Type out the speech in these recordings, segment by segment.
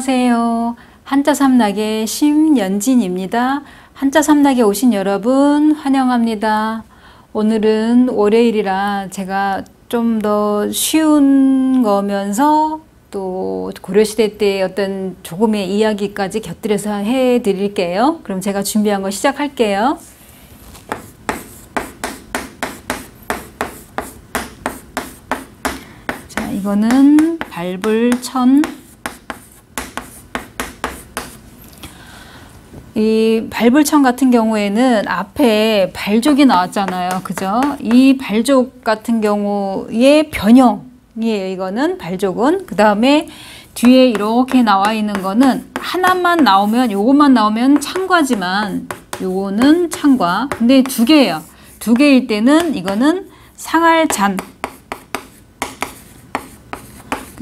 안녕하세요. 한자삼락의 심연진입니다. 한자삼락에 오신 여러분 환영합니다. 오늘은 월요일이라 제가 좀 더 쉬운 거면서 또 고려시대 때 어떤 조금의 이야기까지 곁들여서 해드릴게요. 그럼 제가 준비한 거 시작할게요. 자, 이거는 발불천. 이 발불천 같은 경우에는 앞에 발족이 나왔잖아요. 그죠? 이 발족 같은 경우의 변형이에요. 이거는 발족은. 그 다음에 뒤에 이렇게 나와 있는 거는 하나만 나오면, 요것만 나오면 창과지만 요거는 창과. 근데 두 개예요. 두 개일 때는 이거는 상할잔.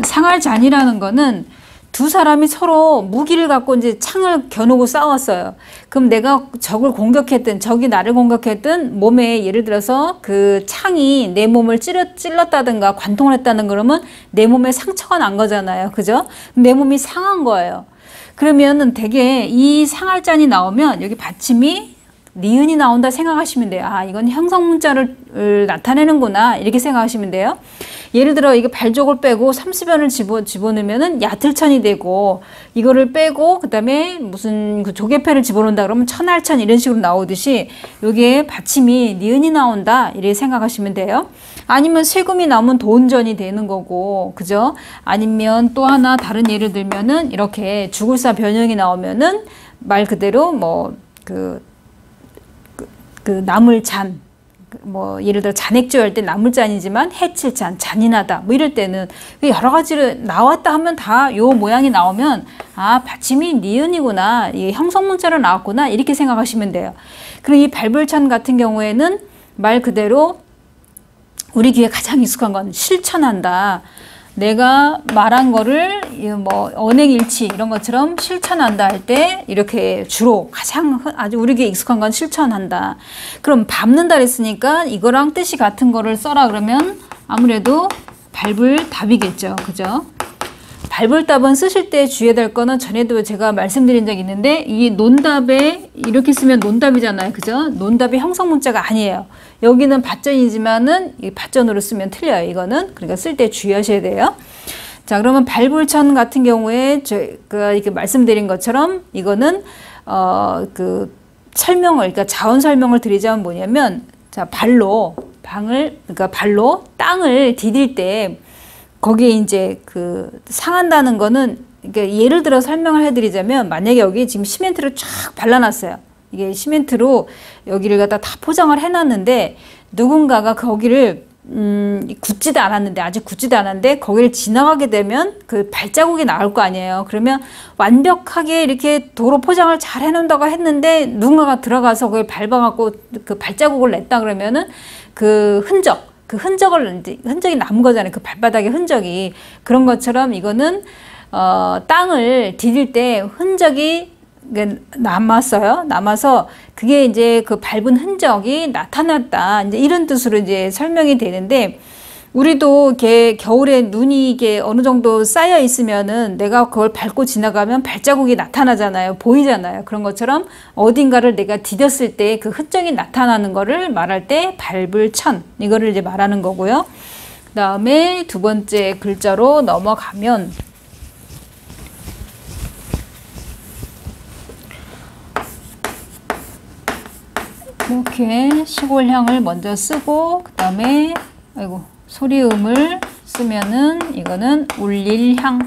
상할잔이라는 거는 두 사람이 서로 무기를 갖고 이제 창을 겨누고 싸웠어요. 그럼 내가 적을 공격했든 적이 나를 공격했든 몸에 예를 들어서 그 창이 내 몸을 찔렀다든가 관통을 했다는 그러면 내 몸에 상처가 난 거잖아요. 그죠? 내 몸이 상한 거예요. 그러면은 되게 이 상할잔이 나오면 여기 받침이 니은이 나온다 생각하시면 돼요. 아, 이건 형성문자를 나타내는구나 이렇게 생각하시면 돼요. 예를 들어 이게 발족을 빼고 30연을 집어넣으면은 야틀천이 되고, 이거를 빼고 그 다음에 무슨 그 조개패를 집어넣는다 그러면 천할천 이런 식으로 나오듯이 여기에 받침이 니은이 나온다 이렇게 생각하시면 돼요. 아니면 세금이 나오면 돈전이 되는 거고, 그죠? 아니면 또 하나 다른 예를 들면은 이렇게 죽을사 변형이 나오면은 말 그대로 뭐 그 나물잔, 뭐 예를 들어 잔액조 할 때 나물잔이지만 해칠잔, 잔인하다 뭐 이럴 때는 여러 가지를 나왔다 하면 다 요 모양이 나오면 아, 받침이 니은이구나, 이 형성문자로 나왔구나 이렇게 생각하시면 돼요. 그리고 이 발불천 같은 경우에는 말 그대로 우리 귀에 가장 익숙한 건 실천한다. 내가 말한 거를 뭐 언행일치 이런 것처럼 실천한다 할 때 이렇게 주로 가장 아주 우리 귀에 익숙한 건 실천한다. 그럼 밟는다 그랬으니까 이거랑 뜻이 같은 거를 써라 그러면 아무래도 발불답이겠죠. 그죠? 발불답은 쓰실 때 주의해야 될 거는 전에도 제가 말씀드린 적이 있는데, 이 논답에 이렇게 쓰면 논답이잖아요. 그죠? 논답이 형성문자가 아니에요. 여기는 밭전이지만은 이 밭전으로 쓰면 틀려요. 이거는. 그러니까 쓸 때 주의하셔야 돼요. 자, 그러면 발불천 같은 경우에 제가 이렇게 말씀드린 것처럼 이거는 그 설명을, 그러니까 자원 설명을 드리자면 뭐냐면, 자, 그러니까 발로 땅을 디딜 때 거기에 이제 그 상한다는 거는, 그러니까 예를 들어 설명을 해드리자면, 만약에 여기 지금 시멘트를 쫙 발라놨어요. 이게 시멘트로 여기를 갖다 다 포장을 해놨는데 누군가가 거기를 굳지도 않았는데, 아직 굳지도 않았는데 거기를 지나가게 되면 그 발자국이 나올 거 아니에요. 그러면 완벽하게 이렇게 도로 포장을 잘 해놓는다고 했는데 누군가가 들어가서 그걸 밟아갖고 그 발자국을 냈다 그러면은 그 흔적이 남은 거잖아요. 그 발바닥의 흔적이. 그런 것처럼 이거는 땅을 디딜 때 흔적이 남았어요. 남아서 그게 이제 그 밟은 흔적이 나타났다, 이제 이런 뜻으로 이제 설명이 되는데, 우리도 이렇게 겨울에 눈이 이게 어느 정도 쌓여 있으면은 내가 그걸 밟고 지나가면 발자국이 나타나잖아요. 보이잖아요. 그런 것처럼 어딘가를 내가 디뎠을 때 그 흔적이 나타나는 거를 말할 때 발불천, 이거를 이제 말하는 거고요. 그 다음에 두 번째 글자로 넘어가면 이렇게 시골향을 먼저 쓰고, 그 다음에 소리음을 쓰면은 이거는 울릴향.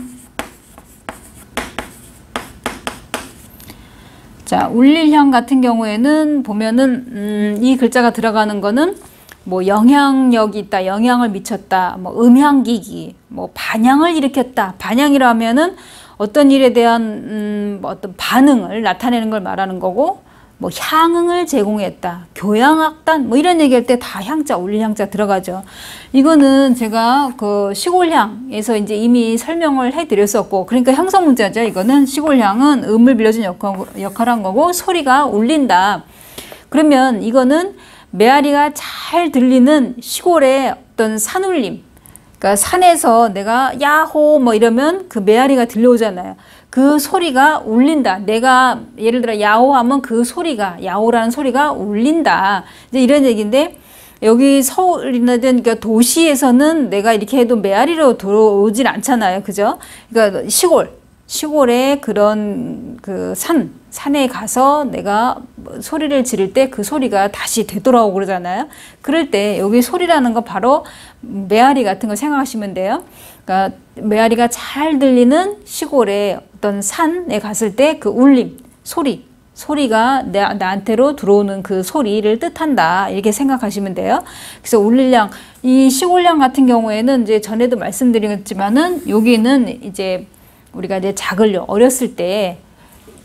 자, 울릴향 같은 경우에는 보면은 이 글자가 들어가는 거는 뭐 영향력이 있다, 영향을 미쳤다, 뭐 음향기기, 뭐 반향을 일으켰다. 반향이라 하면은 어떤 일에 대한 뭐 어떤 반응을 나타내는 걸 말하는 거고, 뭐 향응을 제공했다, 교향악단 뭐 이런 얘기할 때 다 향자, 울릴 향자 들어가죠. 이거는 제가 그 시골향에서 이제 이미 설명을 해드렸었고, 그러니까 형성문자죠. 이거는 시골향은 음을 빌려준 역할한 거고, 소리가 울린다. 그러면 이거는 메아리가 잘 들리는 시골의 어떤 산울림, 그러니까 산에서 내가 야호 뭐 이러면 그 메아리가 들려오잖아요. 그 소리가 울린다. 내가 예를 들어 야호하면 그 소리가, 야호라는 소리가 울린다. 이제 이런 얘기인데, 여기 서울이나 그러니까 도시에서는 내가 이렇게 해도 메아리로 들어오질 않잖아요. 그죠? 그러니까 시골에 그런 그 산에 가서 내가 소리를 지를 때 그 소리가 다시 되돌아오고 그러잖아요. 그럴 때 여기 소리라는 거 바로 메아리 같은 거 생각하시면 돼요. 그러니까 메아리가 잘 들리는 시골의 어떤 산에 갔을 때 그 울림, 소리가 나한테로 들어오는 그 소리를 뜻한다. 이렇게 생각하시면 돼요. 그래서 울릴량, 이 시골량 같은 경우에는 이제 전에도 말씀드렸지만은 여기는 이제 우리가 이제 어렸을 때,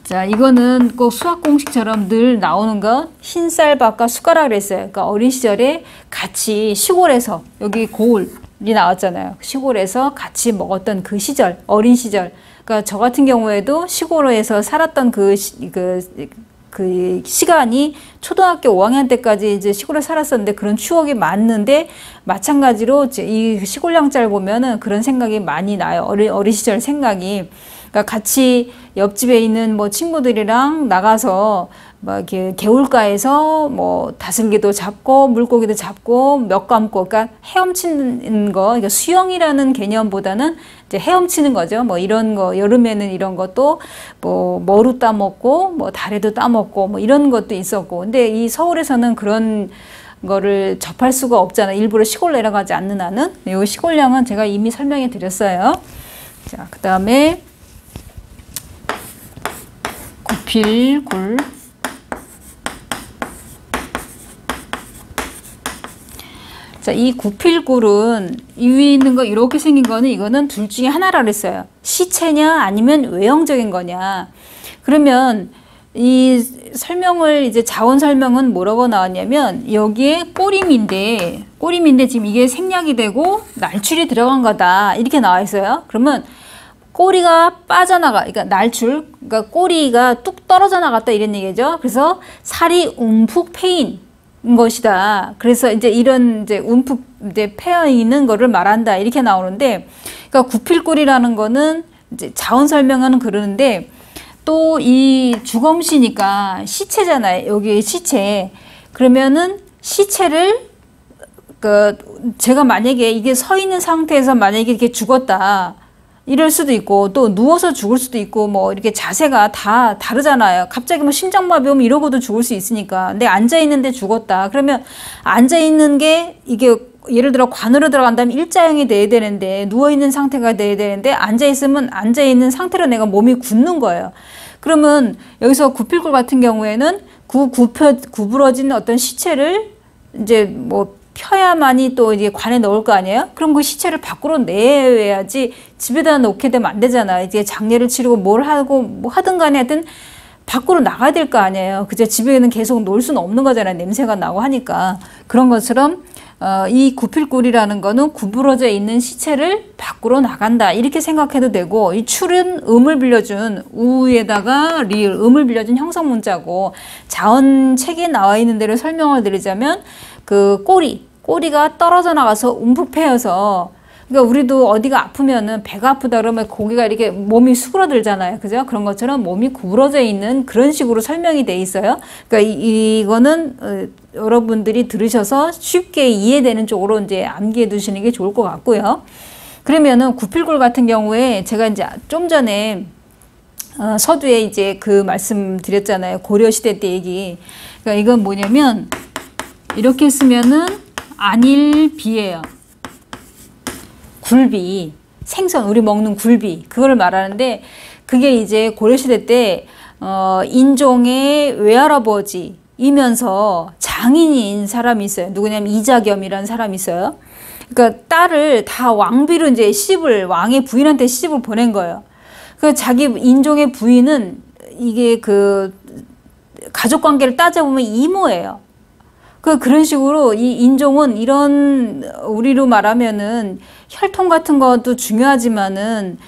자, 이거는 꼭 수학 공식처럼 늘 나오는 거, 흰쌀밥과 숟가락을 했어요. 그러니까 어린 시절에 같이 시골에서, 여기 고을이 나왔잖아요. 시골에서 같이 먹었던 그 시절, 어린 시절. 그러니까 저 같은 경우에도 시골에서 살았던 그 시간이 초등학교 5학년 때까지 이제 시골에 살았었는데 그런 추억이 많는데, 마찬가지로 이 시골량자를 보면은 그런 생각이 많이 나요. 어린 시절 생각이. 그러니까 같이 옆집에 있는 뭐 친구들이랑 나가서 막 이렇게 개울가에서 뭐 다슬기도 잡고 물고기도 잡고 몇 감고, 그러니까 헤엄치는 거, 그러니까 수영이라는 개념보다는 이제 헤엄치는 거죠. 뭐 이런 거, 여름에는 이런 것도 뭐 머루 따먹고 뭐 다래도 따먹고 뭐 이런 것도 있었고. 근데 이 서울에서는 그런 거를 접할 수가 없잖아요. 일부러 시골 내려가지 않는 한은. 이 시골량은 제가 이미 설명해 드렸어요. 자, 그 다음에 구필굴. 자, 이 구필굴은 이 위에 있는 거 이렇게 생긴 거는, 이거는 둘 중에 하나라 그랬어요. 시체냐 아니면 외형적인 거냐. 그러면 이 설명을, 이제 자원 설명은 뭐라고 나왔냐면, 여기에 꼬림인데 지금 이게 생략이 되고 날출이 들어간 거다. 이렇게 나와 있어요. 그러면 꼬리가 빠져나가, 그러니까 날출, 그러니까 꼬리가 뚝 떨어져 나갔다 이런 얘기죠. 그래서 살이 움푹 패인 것이다. 그래서 이제 이런 이제 움푹 이제 패여 있는 거를 말한다. 이렇게 나오는데, 그러니까 구필골이라는 거는 이제 자원 설명은 그러는데, 또 이 주검시니까 시체잖아요. 여기 시체. 그러면은 시체를, 제가 만약에 이게 서 있는 상태에서 만약에 이렇게 죽었다. 이럴 수도 있고, 또 누워서 죽을 수도 있고, 뭐 이렇게 자세가 다 다르잖아요. 갑자기 뭐 심장마비 오면 이러고도 죽을 수 있으니까. 근데 앉아있는데 죽었다. 그러면 앉아있는 게 이게 예를 들어 관으로 들어간다면 일자형이 돼야 되는데, 누워있는 상태가 돼야 되는데, 앉아있으면 앉아있는 상태로 내가 몸이 굳는 거예요. 그러면 여기서 구필골 같은 경우에는 구부러진 어떤 시체를 이제 뭐 펴야만이 또 이제 관에 넣을 거 아니에요? 그럼 그 시체를 밖으로 내야지 집에다 놓게 되면 안 되잖아요. 이제 장례를 치르고 뭘 하고 뭐 하든 간에 하여튼 밖으로 나가야 될 거 아니에요. 그저 집에는 계속 놓을 수는 없는 거잖아요. 냄새가 나고 하니까. 그런 것처럼 이 구필골이라는 거는 구부러져 있는 시체를 밖으로 나간다. 이렇게 생각해도 되고, 이 출은 음을 빌려준, 우에다가 리을, 음을 빌려준 형성 문자고, 자언책에 나와 있는 대로 설명을 드리자면, 그 꼬리가 떨어져 나가서 움푹 패여서, 그러니까 우리도 어디가 아프면은 배가 아프다 그러면 고기가 이렇게 몸이 수그러들잖아요. 그죠? 그런 것처럼 몸이 구부러져 있는 그런 식으로 설명이 돼 있어요. 그러니까 이거는 여러분들이 들으셔서 쉽게 이해되는 쪽으로 이제 암기해 두시는 게 좋을 것 같고요. 그러면은 구필골 같은 경우에 제가 이제 좀 전에 서두에 이제 그 말씀 드렸잖아요. 고려시대 때 얘기. 그러니까 이건 뭐냐면, 이렇게 쓰면은 안일비예요. 굴비, 생선, 우리 먹는 굴비, 그거를 말하는데, 그게 이제 고려시대 때 인종의 외할아버지이면서 장인인 사람이 있어요. 누구냐면 이자겸이라는 사람이 있어요. 그러니까 딸을 다 왕비로 이제 왕의 부인한테 시집을 보낸 거예요. 그 자기 인종의 부인은 이게 그 가족 관계를 따져보면 이모예요. 그런 식으로 이 인종은 이런, 우리로 말하면은 혈통 같은 것도 중요하지만은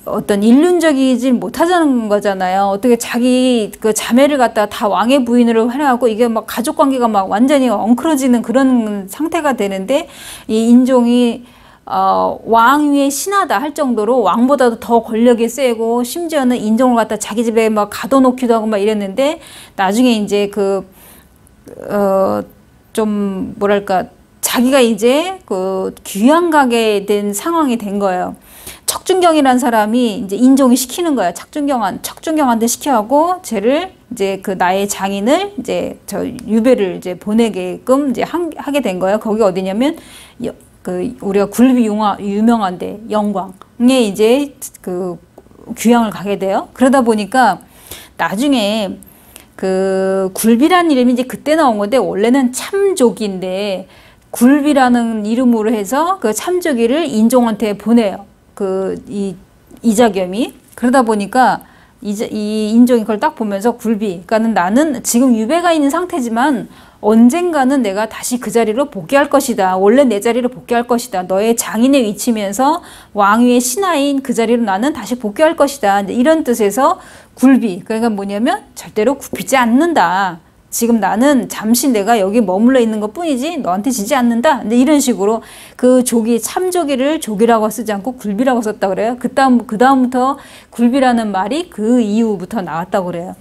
어떤 일륜적이지 못하자는 거잖아요. 어떻게 자기 그 자매를 갖다가 다 왕의 부인으로 해놔갖고 이게 막 가족 관계가 막 완전히 엉클어지는 그런 상태가 되는데, 이 인종이 왕 위에 신하다 할 정도로 왕보다도 더 권력이 세고 심지어는 인종을 갖다 자기 집에 막 가둬놓기도 하고 막 이랬는데 나중에 이제 좀 뭐랄까 자기가 이제 귀양 가게 된 상황이 된 거예요. 척준경이라는 사람이 이제 인종이 시키는 거야. 척준경한테 시켜하고 쟤를 이제 나의 장인을 이제 유배를 이제 보내게끔 이제 하게 된 거예요. 거기 어디냐면 우리가 굴비 유명한데 영광에 이제 귀향을 가게 돼요. 그러다 보니까 나중에 굴비라는 이름이 이제 그때 나온 건데 원래는 참조기인데 굴비라는 이름으로 해서 참조기를 인종한테 보내요. 이자겸이. 그러다 보니까 이 인종이 그걸 딱 보면서 굴비. 그러니까는 나는 지금 유배가 있는 상태지만 언젠가는 내가 다시 그 자리로 복귀할 것이다. 원래 내 자리로 복귀할 것이다. 너의 장인의 위치면서 왕위의 신하인 그 자리로 나는 다시 복귀할 것이다. 이런 뜻에서 굴비. 그러니까 뭐냐면 절대로 굽히지 않는다. 지금 나는 잠시 내가 여기 머물러 있는 것 뿐이지 너한테 지지 않는다. 이런 식으로 참조기를 조기라고 쓰지 않고 굴비라고 썼다 그래요. 그 다음부터 굴비라는 말이 그 이후부터 나왔다고 그래요.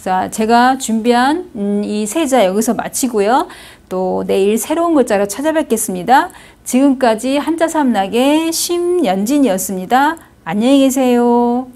자, 제가 준비한 이 세자 여기서 마치고요. 또 내일 새로운 글자로 찾아뵙겠습니다. 지금까지 한자삼락의 심연진이었습니다. 안녕히 계세요.